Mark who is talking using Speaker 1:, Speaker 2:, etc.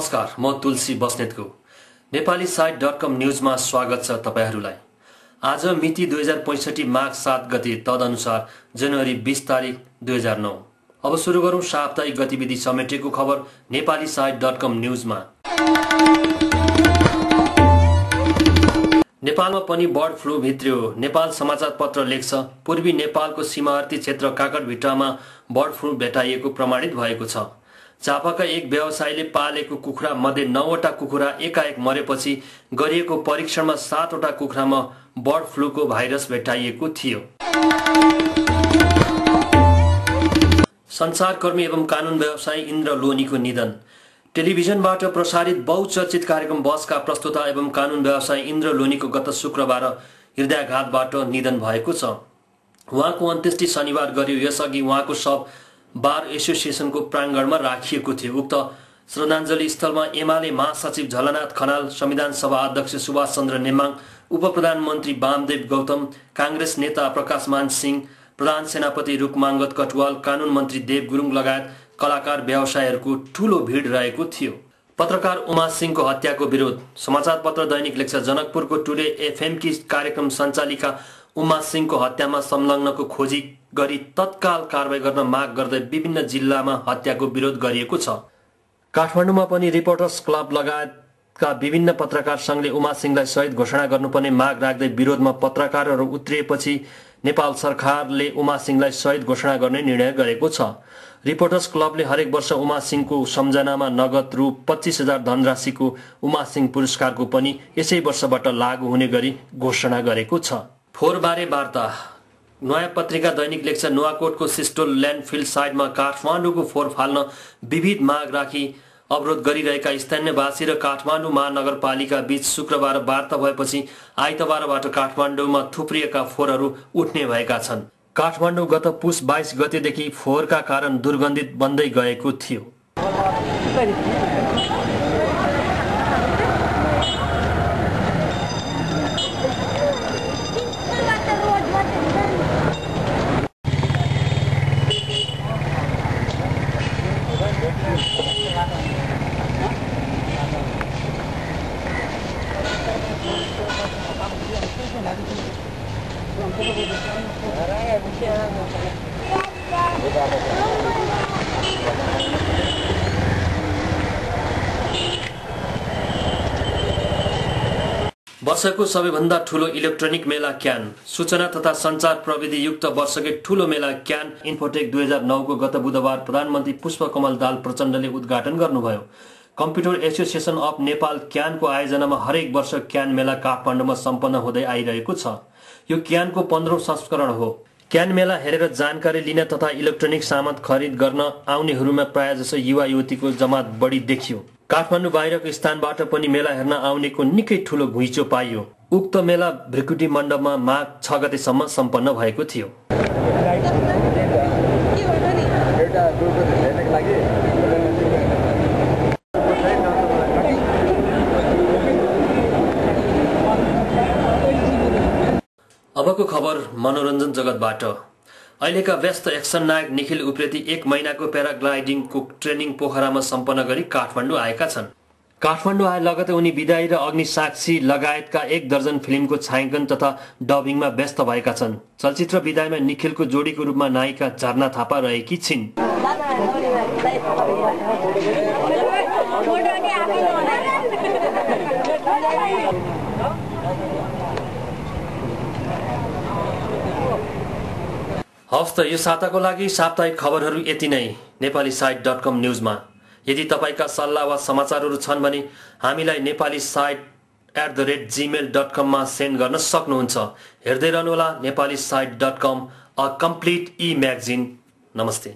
Speaker 1: नमस्कार, म तुलसी बस्नेतको नेपाली साइट.com न्यूजमा स्वागत छ तपाईहरुलाई। आज मिति 2065 माघ 7 गते तदनुसार जनवरी 20 तारिक 2009। अब सुरु गरौं साप्ताहिक गतिविधि समेटेको खबर नेपाली साइट.com न्यूजमा। नेपालमा पनि बर्ड फ्लू भित्रियो। नेपाल समाचार पत्र लेख्छ, पूर्वी नेपालको सीमावर्ती क्षेत्र काकरभिट्टामा बर्ड फ्लू भेटाइएको प्रमाणित भएको छ। चापाका एक व्यवसायीले पालेको कुखुरा मध्ये 9वटा कुखुरा एकाएक मरेपछि गरिएको परीक्षणमा 7वटा कुखुरामा बर्ड फ्लूको भाइरस भेटाइएको थियो। संचारकर्मी एवं कानून व्यवसायी इन्द्र लोनीको निधन। टेलिभिजनबाट प्रसारित बहुचर्चित कार्यक्रम बसका प्रस्तुता एवं कानून व्यवसायी इन्द्र लोनीको गत शुक्रबार हृदयाघातबाट निधन भएको छ। उहाँको अन्त्येष्टि शनिबार गरियो। यसअघि उहाँको शव बार एसोसिएसनको प्राङ्गणमा राखिएको थियो। उक्त श्रद्धाञ्जली स्थलमा एमाले महासचिव झलनाथ खनाल, संविधान सभा अध्यक्ष सुभाष चन्द्र नेमाङ, उपप्रधानमन्त्री वामदेव गौतम, कांग्रेस नेता प्रकाशमान सिंह, प्रधान सेनापति रूपमांगत कटुवाल, कानून मन्त्री देव गुरुङ लगायत कलाकार व्यवसायीहरूको ठूलो भिड रहेको थियो। पत्रकार उमा सिंहको हत्याको विरोध। समाचारपत्र दैनिक लेख्छ, जनकपुरको टुडे एफएम की कार्यक्रम सञ्चालिका उमा सिंहको हत्यामा संलग्नको खोजी गरी तत्काल कारबाही गर्न माग गर्दै विभिन्न जिल्लामा हत्याको विरोध गरिएको छ। काठमाडौँमा पनि रिपोर्टर्स क्लब लगायतका विभिन्न पत्रकार संघले उमा सिंहलाई शहीद घोषणा गर्नुपर्ने माग राख्दै विरोधमा पत्रकारहरू उत्रिएपछि नेपाल सरकारले उमा सिंहलाई शहीद घोषणा गर्ने निर्णय गरेको छ। रिपोर्टर्स क्लबले हरेक वर्ष उमा सिंहको सम्झनामा नगद रु 25,000 धनराशिको उमा सिंह पुरस्कारको पनि यसै वर्षबाट लागू हुने गरी घोषणा गरेको छ। फोहोरबारे वार्ता। नयाँ पत्रिका दैनिक लेख्छ, नुवाकोटको सिस्टोल ल्यान्डफिल साइडमा काठमाडौँको फोहोर फाल्न विविध माग राखी अवरोध गरिरहेका स्थानीयवासी र काठमाडौँ महानगरपालिका बीच शुक्रबार वार्ता भएपछि आइतबारबाट काठमाडौँमा थुप्रिएका फोहोरहरू उठ्ने भएका छन्। काठमाडौँ गत पुस 22 गतेदेखि फोहोरका कारण दुर्गन्धित बन्दै गएको थियो। वर्षको सबैभन्दा ठूलो इलेक्ट्रोनिक मेला क्यान। सूचना तथा संचार प्रविधि युक्त वर्षकै ठूलो मेला क्यान इन्फोटेक 2009 को गत बुधबार प्रधानमन्त्री पुष्पकमल दाहाल प्रचण्डले उद्घाटन गर्नुभयो। कम्प्युटर एसोसिएसन अफ नेपाल क्यानको आयोजनामा हरेक वर्ष क्यान मेला काठमाडौँमा सम्पन्न हुँदै आइरहेको छ। यो क्यानको 15औं संस्करण हो। क्यान मेला हेरेर जानकारी लिन तथा इलेक्ट्रोनिक सामान खरिद गर्न आउनेहरूमा प्रायजसो युवा युवतीको जमात बढी देखियो। काठमाडौँ बाहिरको स्थानबाट पनि मेला हेर्न आउनेको निकै ठूलो घुइँचो पाइयो। उक्त मेला भृकुटी मण्डपमा माघ 6 गतेसम्म सम्पन्न भएको थियो। अबको खबर मनोरञ्जन जगतबाट। अहिलेका व्यस्त एक्सन नायक निखिल उप्रेती 1 महिनाको प्याराग्लाइडिङको ट्रेनिङ पोखरामा सम्पन्न गरी काठमाडौँ आएका छन्। काठमाडौँ आए लगतै उनी विदाई र अग्निसाक्षी लगायतका 1 दर्जन फिल्मको छायाङ्कन तथा डबिङमा व्यस्त भएका छन्। चलचित्र विदाईमा निखिलको जोडीको रूपमा नायिका झरना थापा रहेकी छिन्। हवस् त यो साताको लागि साप्ताहिक खबरहरू यति नै नेपाली साइट.com न्यूजमा। यदि तपाईका सल्लाह वा समाचारहरू छन् भने हामीलाई nepalisite@gmail.com मा सेन्ड गर्न सक्नुहुन्छ। हेर्दै रहनुहोला Nepali site, a complete e magazine. नमस्ते।